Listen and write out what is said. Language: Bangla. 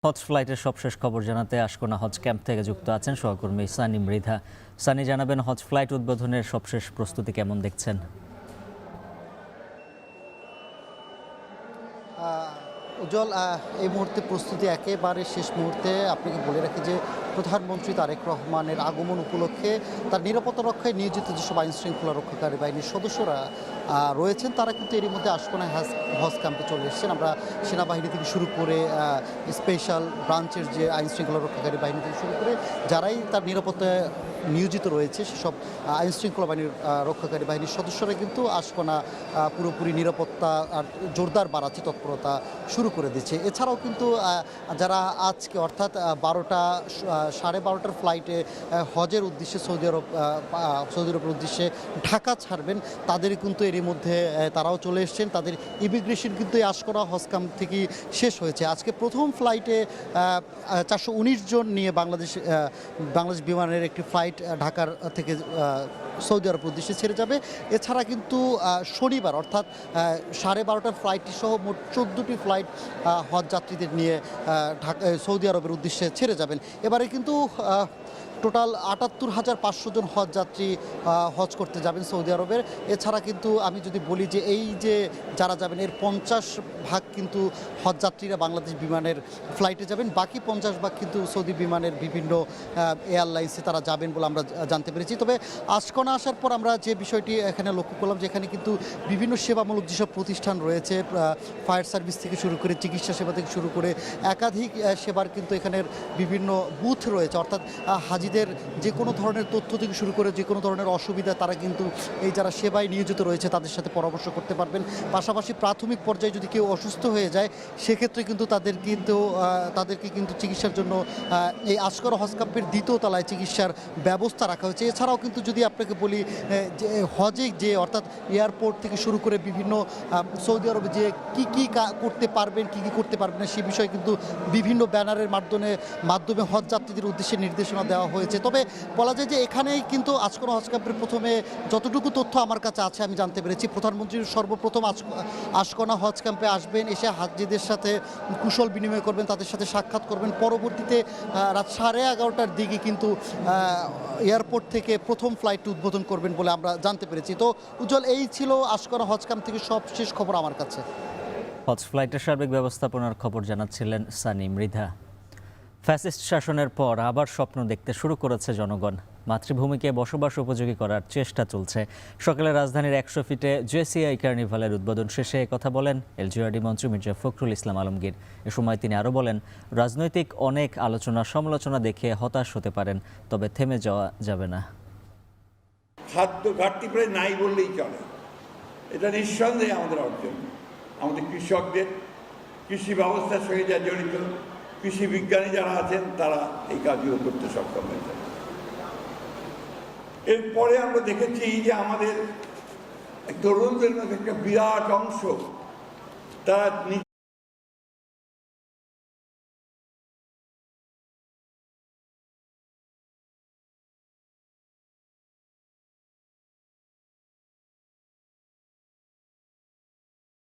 হজ ফ্লাইটের সবশেষ খবর জানাতে আশকোনা হজ ক্যাম্প থেকে যুক্ত আছেন সহকর্মী সানি মৃধা। সানি, জানাবেন হজ ফ্লাইট উদ্বোধনের সবশেষ প্রস্তুতি কেমন দেখছেন? উজ্জ্বল, এই মুহূর্তে প্রস্তুতি একেবারে শেষ মুহূর্তে। আপনাকে বলে রাখি যে প্রধানমন্ত্রী তারেক রহমানের আগমন উপলক্ষে তার নিরাপত্তা রক্ষায় নিয়োজিত যেসব আইন শৃঙ্খলা রক্ষাকারী বাহিনীর সদস্যরা রয়েছেন তারা কিন্তু এরই মধ্যে আশকোনা হজ ক্যাম্পে চলে এসেছেন। আমরা সেনাবাহিনী থেকে শুরু করে স্পেশাল ব্রাঞ্চের যে আইন শৃঙ্খলা রক্ষাকারী বাহিনী থেকে শুরু করে যারাই তার নিরাপত্তায় নিয়োজিত রয়েছে সেসব আইন শৃঙ্খলা বাহিনীর রক্ষাকারী বাহিনীর সদস্যরা কিন্তু আশকোনা পুরোপুরি নিরাপত্তা আর জোরদার বাড়াচ্ছে, তৎপরতা শুরু করে দিচ্ছে। এছাড়াও কিন্তু যারা আজকে অর্থাৎ 12টার ফ্লাইটে হজের উদ্দেশ্যে সৌদি আরবের উদ্দেশ্যে ঢাকা ছাড়বেন তাদের কিন্তু এরই মধ্যে তারাও চলে এসছেন। তাদের ইমিগ্রেশন কিন্তু এই আশকোনা হজ ক্যাম্প থেকেই শেষ হয়েছে। আজকে প্রথম ফ্লাইটে 419 জন নিয়ে বাংলাদেশ বিমানের একটি ফ্লাইট ঢাকার থেকে সৌদি আরব উদ্দেশ্যে ছেড়ে যাবে। এছাড়া কিন্তু শনিবার অর্থাৎ 12:30টার ফ্লাইটটি সহ মোট 14টি ফ্লাইট হজ যাত্রীদের নিয়ে সৌদি আরবের উদ্দেশ্যে ছেড়ে যাবেন। এবারে কিন্তু টোটাল 78,500 জন হজ যাত্রী হজ করতে যাবেন সৌদি আরবের। এছাড়া কিন্তু আমি যদি বলি যে এই যে যারা যাবেন এর 50% কিন্তু হজ যাত্রীরা বাংলাদেশ বিমানের ফ্লাইটে যাবেন, বাকি 50% কিন্তু সৌদি বিমানের বিভিন্ন এয়ারলাইন্সে তারা যাবেন বলে আমরা জানতে পেরেছি। তবে আশকোনা আসার পর আমরা যে বিষয়টি এখানে লক্ষ্য করলাম যে এখানে কিন্তু বিভিন্ন সেবামূলক যেসব প্রতিষ্ঠান রয়েছে, ফায়ার সার্ভিস থেকে শুরু করে চিকিৎসা সেবা থেকে শুরু করে একাধিক সেবার কিন্তু এখানের বিভিন্ন বুথ রয়েছে। অর্থাৎ হাজিদের যে কোনো ধরনের তথ্য থেকে শুরু করে যে কোনো ধরনের অসুবিধা তারা কিন্তু এই যারা সেবায় নিয়োজিত রয়েছে তাদের সাথে পরামর্শ করতে পারবেন। পাশাপাশি প্রাথমিক পর্যায়ে যদি কেউ অসুস্থ হয়ে যায় সেক্ষেত্রে কিন্তু তাদেরকে কিন্তু চিকিৎসার জন্য এই আশকোনা হজ ক্যাম্পের দ্বিতীয় তলায় চিকিৎসার ব্যবস্থা রাখা হয়েছে। এছাড়াও কিন্তু যদি আপনাকে বলি যে হজে যে অর্থাৎ এয়ারপোর্ট থেকে শুরু করে বিভিন্ন সৌদি আরবে যে কী করতে পারবেন কী করতে পারবেন না সে বিষয়ে কিন্তু বিভিন্ন ব্যানারের মাধ্যমে হজ যাত্রীদের উদ্দেশ্যে নির্দেশনা দেওয়া হয়েছে। তবে বলা যায় যে এখানেই কিন্তু আশকোনা হজ ক্যাম্পের প্রথমে যতটুকু তথ্য আমার কাছে আছে আমি জানতে পেরেছি প্রধানমন্ত্রী সর্বপ্রথম আশকোনা হজ ক্যাম্পে আসবেন, এসে হাজিদের সাথে কুশল বিনিময় করবেন, তাদের সাথে সাক্ষাৎ করবেন। পরবর্তীতে রাত 11:30টার দিকে কিন্তু এয়ারপোর্ট থেকে প্রথম ফ্লাইট উদ্বোধন করবেন বলে আমরা জানতে পেরেছি। তো উজ্জ্বল, এই ছিল আশকোনা হজ ক্যাম্প থেকে সবশেষ খবর আমার কাছে। হজ ফ্লাইটের সার্বিক ব্যবস্থাপনার খবর জানাচ্ছিলেন সানি মৃধা। ফ্যাসিস্ট শাসনের পর আবার স্বপ্ন দেখতে শুরু করেছে জনগণ। মাতৃভূমিকে বসবাস উপযোগী করার চেষ্টা চলছে। সকালে রাজধানীর 100 ফিটে জেসিআই কার্নিভালের উদ্বোধন শেষে কথা বলেন এলজিআরডি মন্ত্রী মির্জা ফখরুল ইসলাম আলমগীর। এ সময় তিনি আরও বলেন, রাজনৈতিক অনেক আলোচনা সমালোচনা দেখে হতাশ হতে পারেন, তবে থেমে যাওয়া যাবে না। খাদ্য ঘাটতি প্রায় নাই বললেই চলে। এটা নিঃসন্দেহে আমাদের অর্জন। আমাদের কৃষকদের কৃষি ব্যবস্থার সঙ্গে যা জড়িত কৃষি বিজ্ঞানী যারা আছেন তারা এই কাজগুলো করতে সক্ষম হয়েছে। এরপরে আমরা দেখেছি যে আমাদের তরুণদের মধ্যে একটা বিরাট অংশ তারা